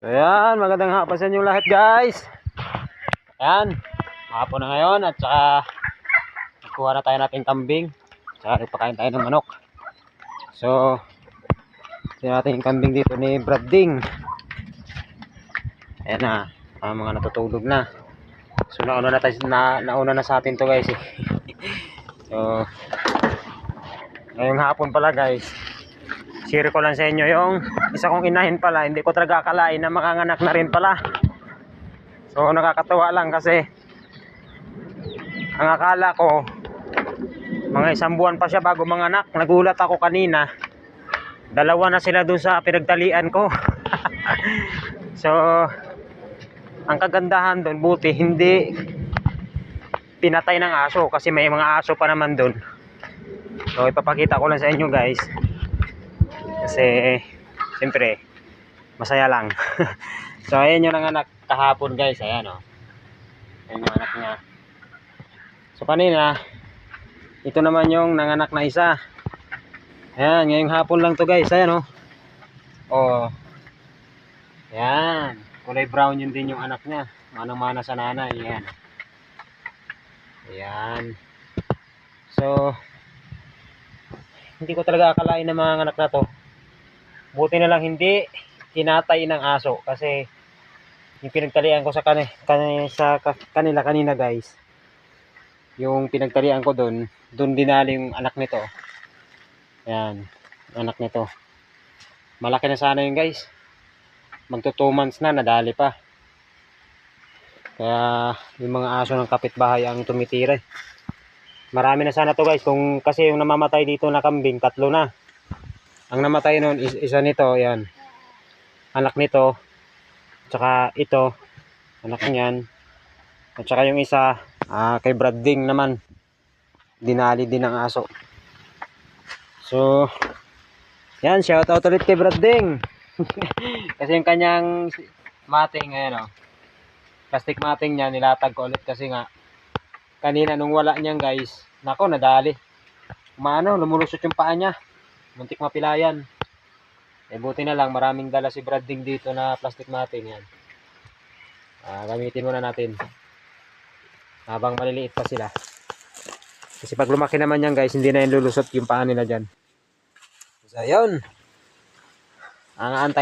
Ayan, magandang hapon sa inyo lahat guys. Ayan, hapon na ngayon at saka nagkuha na tayo nating kambing. Saka nagpakain tayo ng manok. So, ito natin yung kambing dito ni Brading. Ayan na, mga natutulog na. So, nauna na sa atin to guys eh. So, ngayong hapon pala guys, share ko lang sa inyo yung isa kong inahin pala. Hindi ko talaga akalain na makanganak na rin pala. So nakakatuwa lang kasi ang akala ko mga 1 buwan pa siya bago manganak. Nagulat ako kanina, 2 na sila dun sa pinagtalian ko. So ang kagandahan dun, buti hindi pinatay ng aso kasi may mga aso pa naman dun. So ipapakita ko lang sa inyo guys kasi siyempre masaya lang. So ayan yung nanganak kahapon guys. Ayan o, ayan yung anak niya. So kanina ito naman yung nanganak na isa. Ayan, ngayong hapon lang to guys. Ayan o, oh, ayan, kulay brown yun din yung anak niya, manang-mana sa nanay. Ayan, ayan. So hindi ko talaga akalain na mga anak na to. Buti na lang hindi tinatay ng aso kasi yung pinagtalian ko sa kanila kanina guys, yung pinagtalian ko doon dinali yung anak nito. Ayan, anak nito. Malaki na sana yun guys. Magto 2 months na, nadali pa. Kaya yung mga aso ng kapitbahay ang tumitira. Marami na sana to guys, kasi yung namamatay dito na kambing 3 na. Ang namatay noon isa nito, yan, anak nito, tsaka ito, anak niyan, at saka yung isa kay Brading naman, dinali din ng aso. So yan, shout out ulit kay Brading. Kasi yung kanyang mating, ayan o, plastic mating niya, nilatag ko ulit kasi nga kanina nung wala niyan guys, nako nadali, lumulusot yung paa niya, muntik mapilayan. Buti na lang maraming dala si Brading dito na plastic matting. Yan, gamitin muna natin habang maliliit pa sila, kasi pag lumaki naman yan guys, hindi na yung lulusot yung paa nila dyan. So yun, ang antay